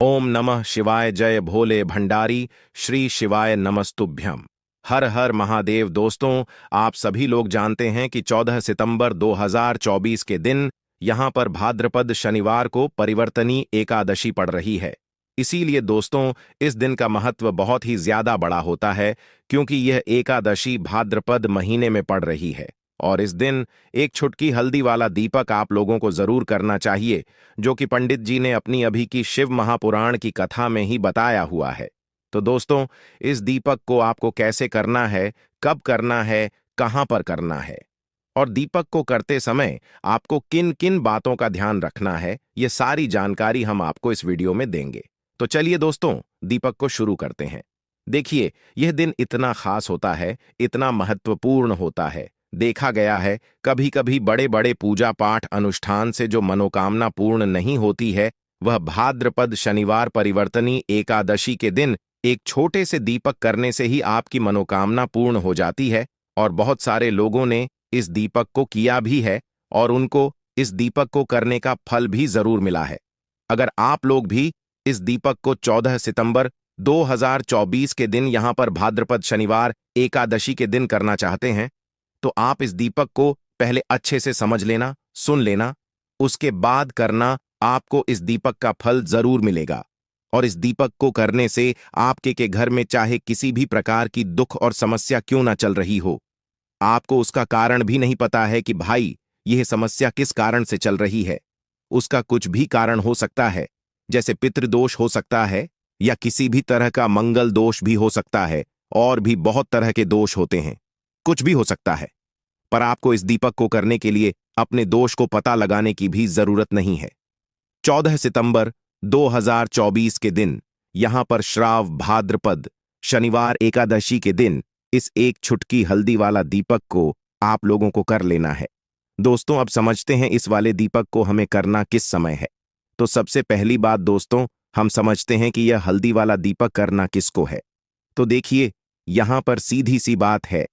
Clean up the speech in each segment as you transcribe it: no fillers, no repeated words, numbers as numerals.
ओम नमः शिवाय। जय भोले भंडारी। श्री शिवाय नमस्तुभ्यम। हर हर महादेव। दोस्तों, आप सभी लोग जानते हैं कि 14 सितंबर 2024 के दिन यहां पर भाद्रपद शनिवार को परिवर्तनी एकादशी पड़ रही है। इसीलिए दोस्तों, इस दिन का महत्व बहुत ही ज्यादा बड़ा होता है, क्योंकि यह एकादशी भाद्रपद महीने में पड़ रही है। और इस दिन एक छुटकी हल्दी वाला दीपक आप लोगों को जरूर करना चाहिए, जो कि पंडित जी ने अपनी अभी की शिव महापुराण की कथा में ही बताया हुआ है। तो दोस्तों, इस दीपक को आपको कैसे करना है, कब करना है, कहां पर करना है, और दीपक को करते समय आपको किन किन बातों का ध्यान रखना है, ये सारी जानकारी हम आपको इस वीडियो में देंगे। तो चलिए दोस्तों, दीपक को शुरू करते हैं। देखिए, यह दिन इतना खास होता है, इतना महत्वपूर्ण होता है। देखा गया है, कभी कभी बड़े बड़े पूजा पाठ अनुष्ठान से जो मनोकामना पूर्ण नहीं होती है, वह भाद्रपद शनिवार परिवर्तनी एकादशी के दिन एक छोटे से दीपक करने से ही आपकी मनोकामना पूर्ण हो जाती है। और बहुत सारे लोगों ने इस दीपक को किया भी है, और उनको इस दीपक को करने का फल भी जरूर मिला है। अगर आप लोग भी इस दीपक को 14 सितंबर 2024 के दिन यहां पर भाद्रपद शनिवार एकादशी के दिन करना चाहते हैं, तो आप इस दीपक को पहले अच्छे से समझ लेना, सुन लेना, उसके बाद करना। आपको इस दीपक का फल जरूर मिलेगा। और इस दीपक को करने से आपके के घर में चाहे किसी भी प्रकार की दुख और समस्या क्यों ना चल रही हो, आपको उसका कारण भी नहीं पता है कि भाई यह समस्या किस कारण से चल रही है। उसका कुछ भी कारण हो सकता है, जैसे पितृदोष हो सकता है, या किसी भी तरह का मंगल दोष भी हो सकता है, और भी बहुत तरह के दोष होते हैं, कुछ भी हो सकता है। पर आपको इस दीपक को करने के लिए अपने दोष को पता लगाने की भी जरूरत नहीं है। 14 सितंबर 2024 के दिन यहां पर श्राव भाद्रपद शनिवार एकादशी के दिन इस एक छुटकी हल्दी वाला दीपक को आप लोगों को कर लेना है। दोस्तों, अब समझते हैं इस वाले दीपक को हमें करना किस समय है। तो सबसे पहली बात दोस्तों, हम समझते हैं कि यह हल्दी वाला दीपक करना किसको है। तो देखिए, यहां पर सीधी सी बात है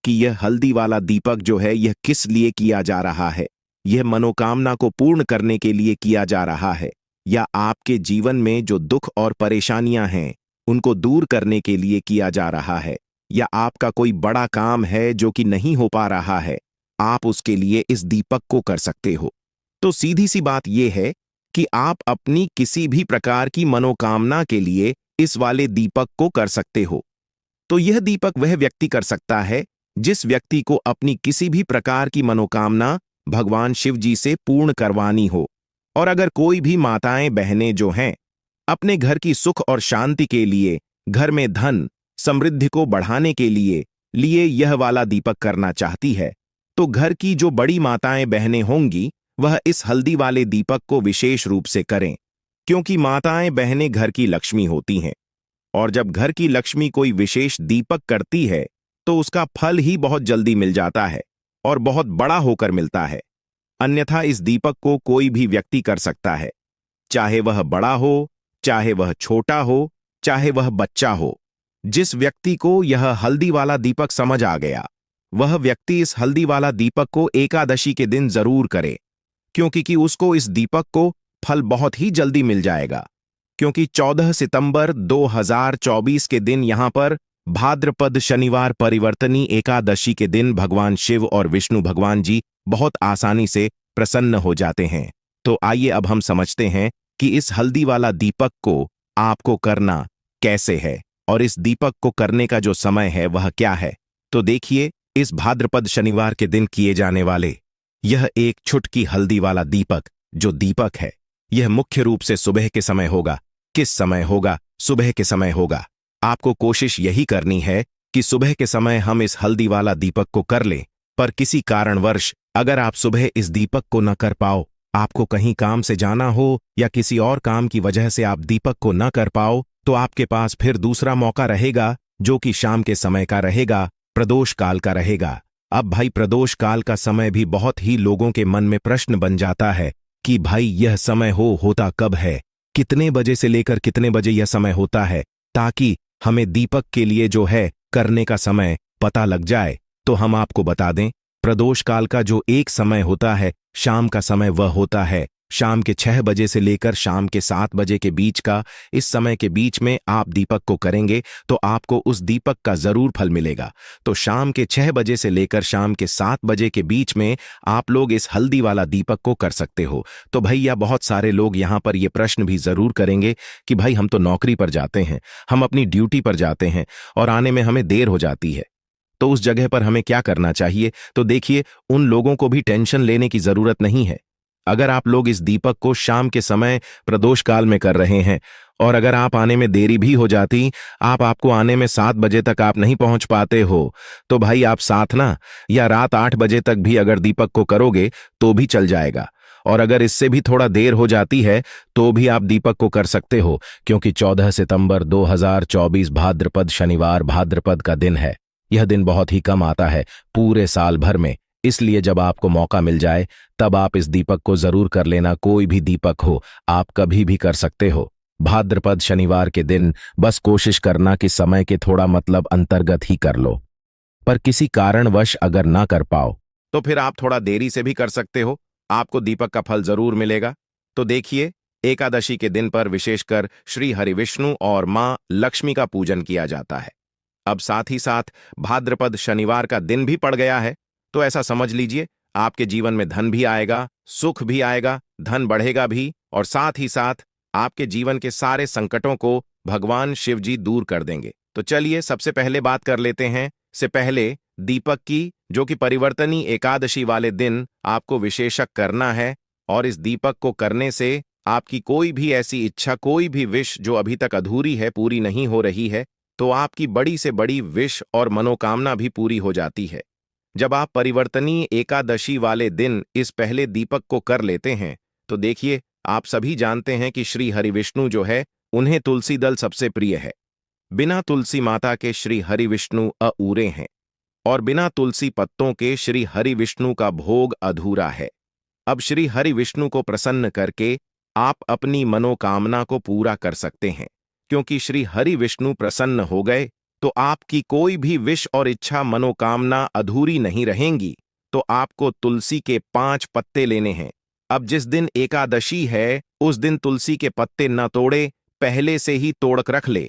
कि यह हल्दी वाला दीपक जो है, यह किस लिए किया जा रहा है। यह मनोकामना को पूर्ण करने के लिए किया जा रहा है, या आपके जीवन में जो दुख और परेशानियां हैं उनको दूर करने के लिए किया जा रहा है, या आपका कोई बड़ा काम है जो कि नहीं हो पा रहा है, आप उसके लिए इस दीपक को कर सकते हो। तो सीधी सी बात यह है कि आप अपनी किसी भी प्रकार की मनोकामना के लिए इस वाले दीपक को कर सकते हो। तो यह दीपक वह व्यक्ति कर सकता है जिस व्यक्ति को अपनी किसी भी प्रकार की मनोकामना भगवान शिव जी से पूर्ण करवानी हो। और अगर कोई भी माताएं बहनें जो हैं अपने घर की सुख और शांति के लिए, घर में धन समृद्धि को बढ़ाने के लिए यह वाला दीपक करना चाहती है, तो घर की जो बड़ी माताएं बहनें होंगी वह इस हल्दी वाले दीपक को विशेष रूप से करें, क्योंकि माताएं बहनें घर की लक्ष्मी होती हैं। और जब घर की लक्ष्मी कोई विशेष दीपक करती है, तो उसका फल ही बहुत जल्दी मिल जाता है, और बहुत बड़ा होकर मिलता है। अन्यथा इस दीपक को कोई भी व्यक्ति कर सकता है, चाहे वह बड़ा हो, चाहे वह छोटा हो, चाहे वह बच्चा हो। जिस व्यक्ति को यह हल्दी वाला दीपक समझ आ गया, वह व्यक्ति इस हल्दी वाला दीपक को एकादशी के दिन जरूर करे, क्योंकि उसको इस दीपक को फल बहुत ही जल्दी मिल जाएगा। क्योंकि 14 सितंबर 2024 के दिन यहां पर भाद्रपद शनिवार परिवर्तनी एकादशी के दिन भगवान शिव और विष्णु भगवान जी बहुत आसानी से प्रसन्न हो जाते हैं। तो आइए अब हम समझते हैं कि इस हल्दी वाला दीपक को आपको करना कैसे है, और इस दीपक को करने का जो समय है वह क्या है। तो देखिए, इस भाद्रपद शनिवार के दिन किए जाने वाले यह एक छुटकी हल्दी वाला दीपक जो दीपक है, यह मुख्य रूप से सुबह के समय होगा। किस समय होगा? सुबह के समय होगा। आपको कोशिश यही करनी है कि सुबह के समय हम इस हल्दी वाला दीपक को कर लें। पर किसी कारणवश अगर आप सुबह इस दीपक को न कर पाओ, आपको कहीं काम से जाना हो या किसी और काम की वजह से आप दीपक को न कर पाओ, तो आपके पास फिर दूसरा मौका रहेगा, जो कि शाम के समय का रहेगा, प्रदोष काल का रहेगा। अब भाई, प्रदोष काल का समय भी बहुत ही लोगों के मन में प्रश्न बन जाता है कि भाई यह समय होता कब है, कितने बजे से लेकर कितने बजे यह समय होता है, ताकि हमें दीपक के लिए जो है करने का समय पता लग जाए। तो हम आपको बता दें, प्रदोष काल का जो एक समय होता है, शाम का समय, वह होता है शाम के 6 बजे से लेकर शाम के 7 बजे के बीच का इस समय के बीच में आप दीपक को करेंगे तो आपको उस दीपक का जरूर फल मिलेगा। तो शाम के 6 बजे से लेकर शाम के 7 बजे के बीच में आप लोग इस हल्दी वाला दीपक को कर सकते हो। तो भैया बहुत सारे लोग यहाँ पर ये प्रश्न भी जरूर करेंगे कि भाई हम तो नौकरी पर जाते हैं, हम अपनी ड्यूटी पर जाते हैं और आने में हमें देर हो जाती है, तो उस जगह पर हमें क्या करना चाहिए? तो देखिए, उन लोगों को भी टेंशन लेने की जरूरत नहीं है। अगर आप लोग इस दीपक को शाम के समय प्रदोष काल में कर रहे हैं और अगर आप आने में देरी भी हो जाती, आपको आने में 7 बजे तक आप नहीं पहुंच पाते हो, तो भाई आप 7 ना या रात 8 बजे तक भी अगर दीपक को करोगे तो भी चल जाएगा। और अगर इससे भी थोड़ा देर हो जाती है तो भी आप दीपक को कर सकते हो, क्योंकि 14 सितंबर 2024 भाद्रपद शनिवार भाद्रपद का दिन है। यह दिन बहुत ही कम आता है पूरे साल भर में, इसलिए जब आपको मौका मिल जाए तब आप इस दीपक को जरूर कर लेना। कोई भी दीपक हो, आप कभी भी कर सकते हो। भाद्रपद शनिवार के दिन बस कोशिश करना कि समय के थोड़ा मतलब अंतर्गत ही कर लो, पर किसी कारणवश अगर ना कर पाओ तो फिर आप थोड़ा देरी से भी कर सकते हो, आपको दीपक का फल जरूर मिलेगा। तो देखिए, एकादशी के दिन पर विशेषकर श्री हरिविष्णु और मां लक्ष्मी का पूजन किया जाता है। अब साथ ही साथ भाद्रपद शनिवार का दिन भी पड़ गया है, तो ऐसा समझ लीजिए आपके जीवन में धन भी आएगा, सुख भी आएगा, धन बढ़ेगा भी, और साथ ही साथ आपके जीवन के सारे संकटों को भगवान शिव जी दूर कर देंगे। तो चलिए सबसे पहले बात कर लेते हैं से पहले दीपक की, जो कि परिवर्तनी एकादशी वाले दिन आपको विशेषक करना है। और इस दीपक को करने से आपकी कोई भी ऐसी इच्छा, कोई भी विश जो अभी तक अधूरी है, पूरी नहीं हो रही है, तो आपकी बड़ी से बड़ी विश और मनोकामना भी पूरी हो जाती है। जब आप परिवर्तनीय एकादशी वाले दिन इस पहले दीपक को कर लेते हैं तो देखिए, आप सभी जानते हैं कि श्री हरिविष्णु जो है, उन्हें तुलसी दल सबसे प्रिय है। बिना तुलसी माता के श्री हरिविष्णु अऊरे हैं और बिना तुलसी पत्तों के श्री हरिविष्णु का भोग अधूरा है। अब श्री हरिविष्णु को प्रसन्न करके आप अपनी मनोकामना को पूरा कर सकते हैं, क्योंकि श्री हरिविष्णु प्रसन्न हो गए तो आपकी कोई भी विश और इच्छा, मनोकामना अधूरी नहीं रहेंगी। तो आपको तुलसी के 5 पत्ते लेने हैं। अब जिस दिन एकादशी है उस दिन तुलसी के पत्ते न तोड़े, पहले से ही तोड़क रख ले।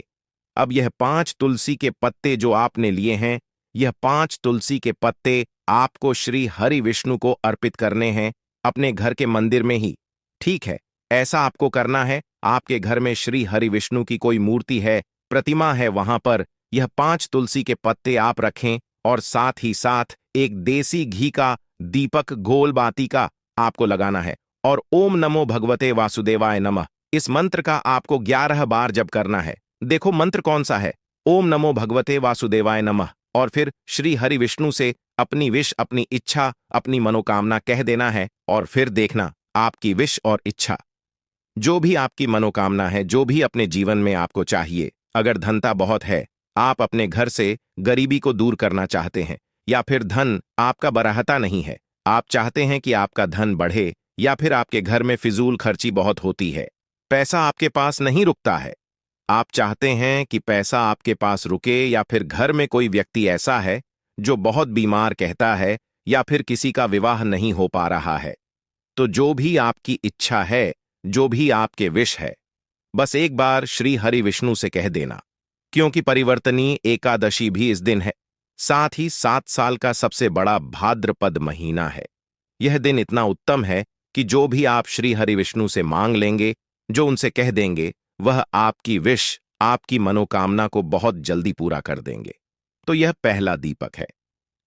अब यह 5 तुलसी के पत्ते जो आपने लिए हैं, यह 5 तुलसी के पत्ते आपको श्री हरि विष्णु को अर्पित करने हैं, अपने घर के मंदिर में ही। ठीक है, ऐसा आपको करना है। आपके घर में श्री हरि विष्णु की कोई मूर्ति है, प्रतिमा है, वहां पर यह 5 तुलसी के पत्ते आप रखें और साथ ही साथ एक देसी घी का दीपक गोल बाती का आपको लगाना है और ओम नमो भगवते वासुदेवाय नमः इस मंत्र का आपको 11 बार जप करना है। देखो मंत्र कौन सा है, ओम नमो भगवते वासुदेवाय नमः, और फिर श्री हरि विष्णु से अपनी विश, अपनी इच्छा, अपनी मनोकामना कह देना है। और फिर देखना आपकी विश और इच्छा, जो भी आपकी मनोकामना है, जो भी अपने जीवन में आपको चाहिए, अगर धनता बहुत है, आप अपने घर से गरीबी को दूर करना चाहते हैं, या फिर धन आपका बराहता नहीं है, आप चाहते हैं कि आपका धन बढ़े, या फिर आपके घर में फिजूल खर्ची बहुत होती है, पैसा आपके पास नहीं रुकता है, आप चाहते हैं कि पैसा आपके पास रुके, या फिर घर में कोई व्यक्ति ऐसा है जो बहुत बीमार कहता है, या फिर किसी का विवाह नहीं हो पा रहा है, तो जो भी आपकी इच्छा है, जो भी आपके विश है, बस एक बार श्री हरि विष्णु से कह देना। क्योंकि परिवर्तनीय एकादशी भी इस दिन है, साथ ही 7 साल का सबसे बड़ा भाद्रपद महीना है। यह दिन इतना उत्तम है कि जो भी आप श्री हरि विष्णु से मांग लेंगे, जो उनसे कह देंगे, वह आपकी विश, आपकी मनोकामना को बहुत जल्दी पूरा कर देंगे। तो यह पहला दीपक है।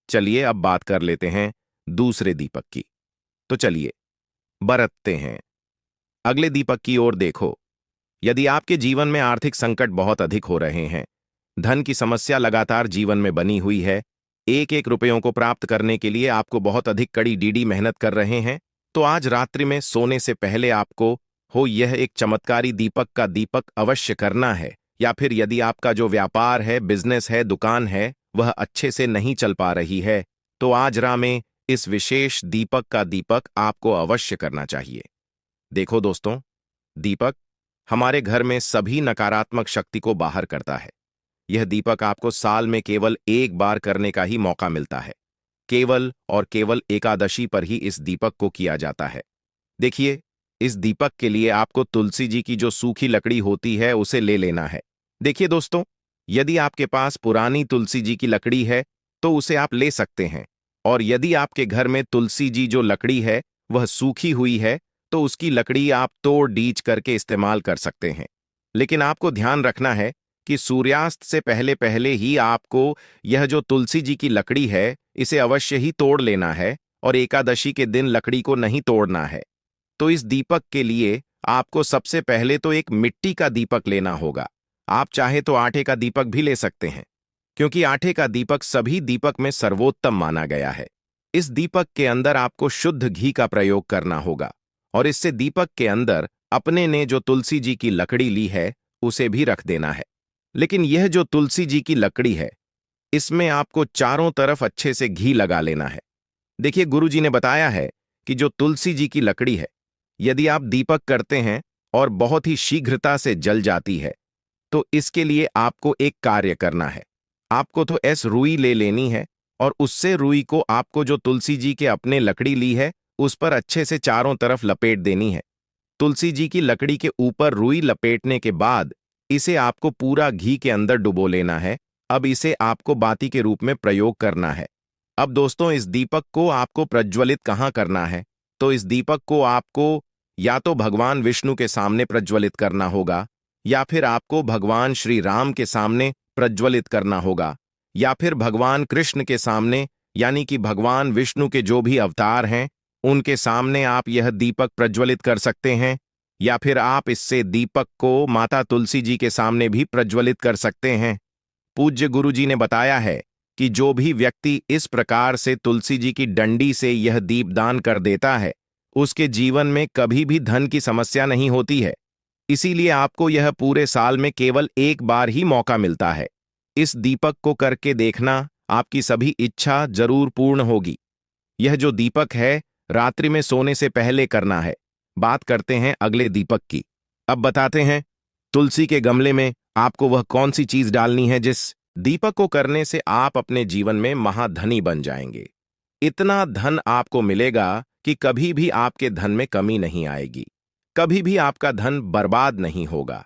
चलिए अब बात कर लेते हैं दूसरे दीपक की। तो चलिए बरतते हैं अगले दीपक की ओर। देखो, यदि आपके जीवन में आर्थिक संकट बहुत अधिक हो रहे हैं, धन की समस्या लगातार जीवन में बनी हुई है, एक एक रुपयों को प्राप्त करने के लिए आपको बहुत अधिक कड़ी डीडी मेहनत कर रहे हैं, तो आज रात्रि में सोने से पहले आपको यह एक चमत्कारी दीपक का दीपक अवश्य करना है। या फिर यदि आपका जो व्यापार है, बिजनेस है, दुकान है, वह अच्छे से नहीं चल पा रही है, तो आज रात में इस विशेष दीपक का दीपक आपको अवश्य करना चाहिए। देखो दोस्तों, दीपक हमारे घर में सभी नकारात्मक शक्ति को बाहर करता है। यह दीपक आपको साल में केवल एक बार करने का ही मौका मिलता है। केवल और केवल एकादशी पर ही इस दीपक को किया जाता है। देखिए, इस दीपक के लिए आपको तुलसी जी की जो सूखी लकड़ी होती है उसे ले लेना है। देखिए दोस्तों, यदि आपके पास पुरानी तुलसी जी की लकड़ी है तो उसे आप ले सकते हैं, और यदि आपके घर में तुलसी जी जो लकड़ी है वह सूखी हुई है तो उसकी लकड़ी आप तोड़ डीच करके इस्तेमाल कर सकते हैं। लेकिन आपको ध्यान रखना है कि सूर्यास्त से पहले पहले ही आपको यह जो तुलसी जी की लकड़ी है इसे अवश्य ही तोड़ लेना है, और एकादशी के दिन लकड़ी को नहीं तोड़ना है। तो इस दीपक के लिए आपको सबसे पहले तो एक मिट्टी का दीपक लेना होगा। आप चाहे तो आटे का दीपक भी ले सकते हैं, क्योंकि आटे का दीपक सभी दीपक में सर्वोत्तम माना गया है। इस दीपक के अंदर आपको शुद्ध घी का प्रयोग करना होगा, और इससे दीपक के अंदर अपने ने जो तुलसी जी की लकड़ी ली है उसे भी रख देना है। लेकिन यह जो तुलसी जी की लकड़ी है इसमें आपको चारों तरफ अच्छे से घी लगा लेना है। देखिए, गुरुजी ने बताया है कि जो तुलसी जी की लकड़ी है यदि आप दीपक करते हैं और बहुत ही शीघ्रता से जल जाती है तो इसके लिए आपको एक कार्य करना है। आपको तो रुई ले लेनी है, और उससे रुई को आपको जो तुलसी जी के अपने लकड़ी ली है उस पर अच्छे से चारों तरफ लपेट देनी है। तुलसी जी की लकड़ी के ऊपर रुई लपेटने के बाद इसे आपको पूरा घी के अंदर डुबो लेना है। अब इसे आपको बाती के रूप में प्रयोग करना है। अब दोस्तों, इस दीपक को आपको प्रज्वलित कहाँ करना है? तो इस दीपक को आपको या तो भगवान विष्णु के सामने प्रज्वलित करना होगा, या फिर आपको भगवान श्री राम के सामने प्रज्वलित करना होगा, या फिर भगवान कृष्ण के सामने, यानी कि भगवान विष्णु के जो भी अवतार हैं उनके सामने आप यह दीपक प्रज्वलित कर सकते हैं, या फिर आप इससे दीपक को माता तुलसी जी के सामने भी प्रज्वलित कर सकते हैं। पूज्य गुरु जी ने बताया है कि जो भी व्यक्ति इस प्रकार से तुलसी जी की डंडी से यह दीपदान कर देता है उसके जीवन में कभी भी धन की समस्या नहीं होती है। इसीलिए आपको यह पूरे साल में केवल एक बार ही मौका मिलता है। इस दीपक को करके देखना, आपकी सभी इच्छा जरूर पूर्ण होगी। यह जो दीपक है रात्रि में सोने से पहले करना है। बात करते हैं अगले दीपक की। अब बताते हैं तुलसी के गमले में आपको वह कौन सी चीज डालनी है जिस दीपक को करने से आप अपने जीवन में महाधनी बन जाएंगे। इतना धन आपको मिलेगा कि कभी भी आपके धन में कमी नहीं आएगी, कभी भी आपका धन बर्बाद नहीं होगा।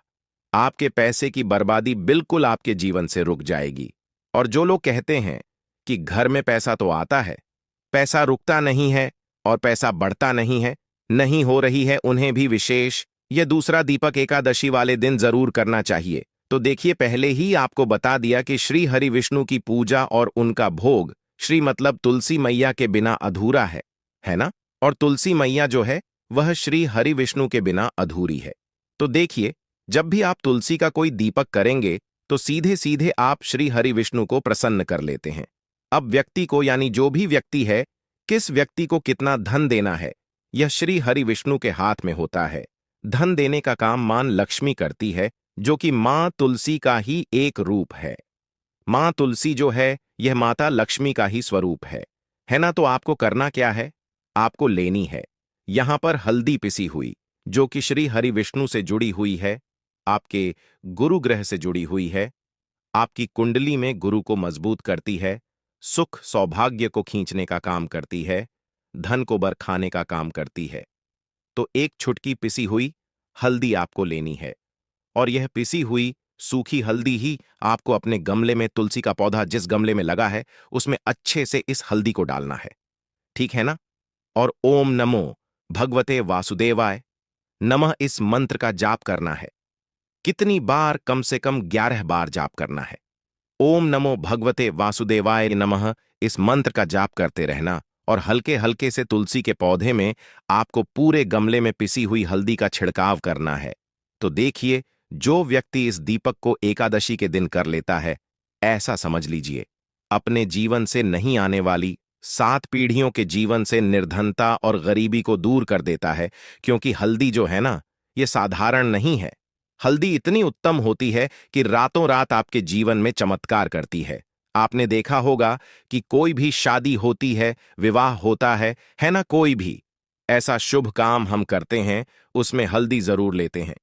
आपके पैसे की बर्बादी बिल्कुल आपके जीवन से रुक जाएगी। और जो लोग कहते हैं कि घर में पैसा तो आता है, पैसा रुकता नहीं है और पैसा बढ़ता नहीं है, नहीं हो रही है, उन्हें भी विशेष यह दूसरा दीपक एकादशी वाले दिन जरूर करना चाहिए। तो देखिए, पहले ही आपको बता दिया कि श्री हरि विष्णु की पूजा और उनका भोग श्री मतलब तुलसी मैया के बिना अधूरा है ना? और तुलसी मैया जो है वह श्री हरि विष्णु के बिना अधूरी है। तो देखिए, जब भी आप तुलसी का कोई दीपक करेंगे तो सीधे सीधे आप श्री हरि विष्णु को प्रसन्न कर लेते हैं। अब व्यक्ति को, यानी जो भी व्यक्ति है, किस व्यक्ति को कितना धन देना है यह श्री हरि विष्णु के हाथ में होता है। धन देने का काम मां लक्ष्मी करती है, जो कि मां तुलसी का ही एक रूप है। मां तुलसी जो है यह माता लक्ष्मी का ही स्वरूप है ना? तो आपको करना क्या है? आपको लेनी है यहां पर हल्दी पिसी हुई, जो कि श्री हरि विष्णु से जुड़ी हुई है, आपके गुरु ग्रह से जुड़ी हुई है, आपकी कुंडली में गुरु को मजबूत करती है, सुख सौभाग्य को खींचने का काम करती है, धन को बरखाने का काम करती है। तो एक छुटकी पिसी हुई हल्दी आपको लेनी है, और यह पिसी हुई सूखी हल्दी ही आपको अपने गमले में, तुलसी का पौधा जिस गमले में लगा है उसमें अच्छे से इस हल्दी को डालना है, ठीक है ना? और ओम नमो भगवते वासुदेवाय नमः इस मंत्र का जाप करना है। कितनी बार? कम से कम 11 बार जाप करना है। ओम नमो भगवते वासुदेवाय नमः इस मंत्र का जाप करते रहना, और हल्के हल्के से तुलसी के पौधे में आपको पूरे गमले में पिसी हुई हल्दी का छिड़काव करना है। तो देखिए, जो व्यक्ति इस दीपक को एकादशी के दिन कर लेता है, ऐसा समझ लीजिए अपने जीवन से नहीं आने वाली 7 पीढ़ियों के जीवन से निर्धनता और गरीबी को दूर कर देता है। क्योंकि हल्दी जो है ना, ये साधारण नहीं है। हल्दी इतनी उत्तम होती है कि रातों रात आपके जीवन में चमत्कार करती है। आपने देखा होगा कि कोई भी शादी होती है, विवाह होता है ना? कोई भी ऐसा शुभ काम हम करते हैं उसमें हल्दी जरूर लेते हैं।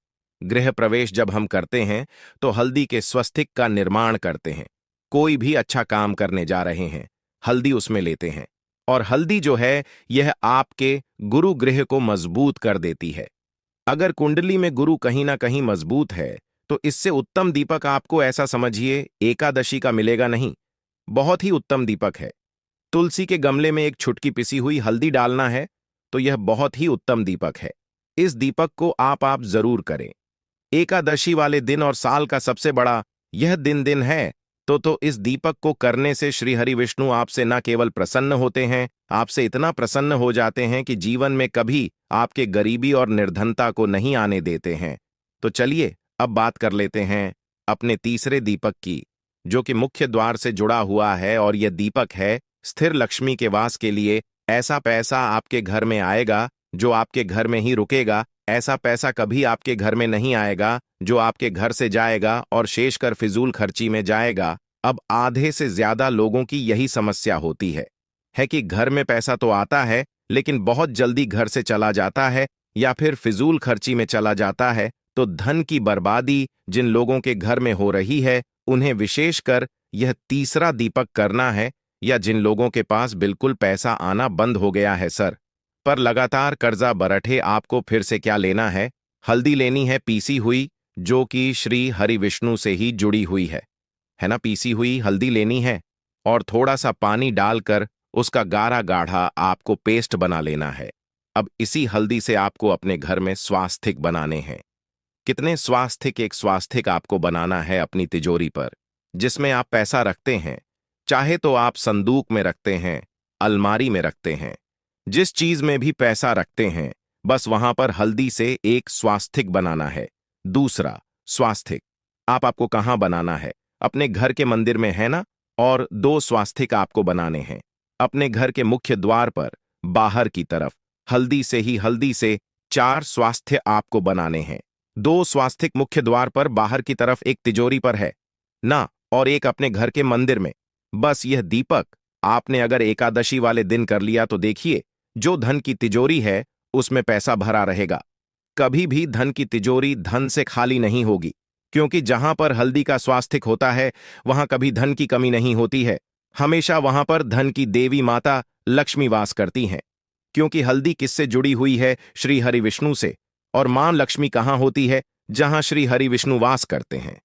गृह प्रवेश जब हम करते हैं तो हल्दी के स्वस्तिक का निर्माण करते हैं। कोई भी अच्छा काम करने जा रहे हैं, हल्दी उसमें लेते हैं। और हल्दी जो है यह आपके गुरु गृह को मजबूत कर देती है। अगर कुंडली में गुरु कहीं ना कहीं मजबूत है तो इससे उत्तम दीपक आपको ऐसा समझिए एकादशी का मिलेगा नहीं। बहुत ही उत्तम दीपक है। तुलसी के गमले में एक छुटकी पिसी हुई हल्दी डालना है तो यह बहुत ही उत्तम दीपक है। इस दीपक को आप जरूर करें। एकादशी वाले दिन और साल का सबसे बड़ा यह दिन है तो इस दीपक को करने से श्री हरि विष्णु आपसे न केवल प्रसन्न होते हैं, आपसे इतना प्रसन्न हो जाते हैं कि जीवन में कभी आपके गरीबी और निर्धनता को नहीं आने देते हैं। तो चलिए अब बात कर लेते हैं अपने तीसरे दीपक की, जो कि मुख्य द्वार से जुड़ा हुआ है और यह दीपक है स्थिर लक्ष्मी के वास के लिए। ऐसा पैसा आपके घर में आएगा जो आपके घर में ही रुकेगा। ऐसा पैसा कभी आपके घर में नहीं आएगा जो आपके घर से जाएगा और शेष कर फिजूल खर्ची में जाएगा। अब आधे से ज्यादा लोगों की यही समस्या होती है कि घर में पैसा तो आता है लेकिन बहुत जल्दी घर से चला जाता है या फिर फिजूल खर्ची में चला जाता है। तो धन की बर्बादी जिन लोगों के घर में हो रही है उन्हें विशेषकर यह तीसरा दीपक करना है, या जिन लोगों के पास बिल्कुल पैसा आना बंद हो गया है सर, पर लगातार कर्जा बरठे, आपको फिर से क्या लेना है? हल्दी लेनी है पीसी हुई, जो कि श्री हरि विष्णु से ही जुड़ी हुई है ना। पीसी हुई हल्दी लेनी है और थोड़ा सा पानी डालकर उसका गाढ़ा गाढ़ा आपको पेस्ट बना लेना है। अब इसी हल्दी से आपको अपने घर में स्वास्थिक बनाने हैं। कितने स्वास्थिक? एक स्वास्थिक आपको बनाना है अपनी तिजोरी पर, जिसमें आप पैसा रखते हैं। चाहे तो आप संदूक में रखते हैं, अलमारी में रखते हैं, जिस चीज में भी पैसा रखते हैं, बस वहां पर हल्दी से एक स्वास्थिक बनाना है। दूसरा स्वास्थिक आपको कहां बनाना है? अपने घर के मंदिर में, है ना। और 2 स्वास्थिक आपको बनाने हैं अपने घर के मुख्य द्वार पर बाहर की तरफ। हल्दी से 4 स्वास्थ्य आपको बनाने हैं। 2 स्वास्थिक मुख्य द्वार पर बाहर की तरफ, एक तिजोरी पर है ना, और एक अपने घर के मंदिर में। बस यह दीपक आपने अगर एकादशी वाले दिन कर लिया तो देखिए, जो धन की तिजोरी है उसमें पैसा भरा रहेगा। कभी भी धन की तिजोरी धन से खाली नहीं होगी, क्योंकि जहां पर हल्दी का स्वास्थिक होता है वहां कभी धन की कमी नहीं होती है। हमेशा वहां पर धन की देवी माता लक्ष्मी वास करती हैं, क्योंकि हल्दी किससे जुड़ी हुई है? श्री हरि विष्णु से। और मां लक्ष्मी कहां होती है? जहां श्री हरि विष्णु वास करते हैं।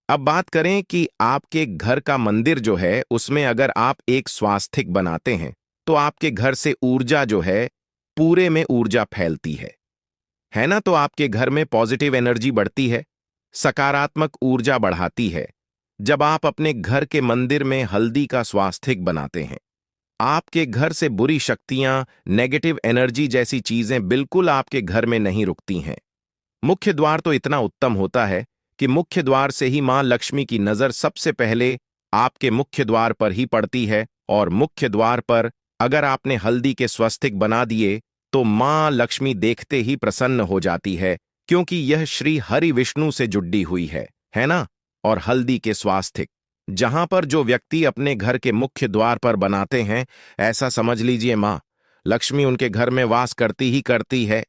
अब बात करें कि आपके घर का मंदिर जो है उसमें अगर आप एक स्वास्थिक बनाते हैं तो आपके घर से ऊर्जा जो है, पूरे में ऊर्जा फैलती है ना। तो आपके घर में पॉजिटिव एनर्जी बढ़ती है, सकारात्मक ऊर्जा बढ़ाती है। जब आप अपने घर के मंदिर में हल्दी का स्वास्थिक बनाते हैं, आपके घर से बुरी शक्तियां, नेगेटिव एनर्जी जैसी चीजें बिल्कुल आपके घर में नहीं रुकती हैं। मुख्य द्वार तो इतना उत्तम होता है कि मुख्य द्वार से ही मां लक्ष्मी की नजर सबसे पहले आपके मुख्य द्वार पर ही पड़ती है। और मुख्य द्वार पर अगर आपने हल्दी के स्वस्तिक बना दिए तो मां लक्ष्मी देखते ही प्रसन्न हो जाती है, क्योंकि यह श्री हरि विष्णु से जुड़ी हुई है ना। और हल्दी के स्वास्तिक जहां पर जो व्यक्ति अपने घर के मुख्य द्वार पर बनाते हैं, ऐसा समझ लीजिए मां लक्ष्मी उनके घर में वास करती ही करती है।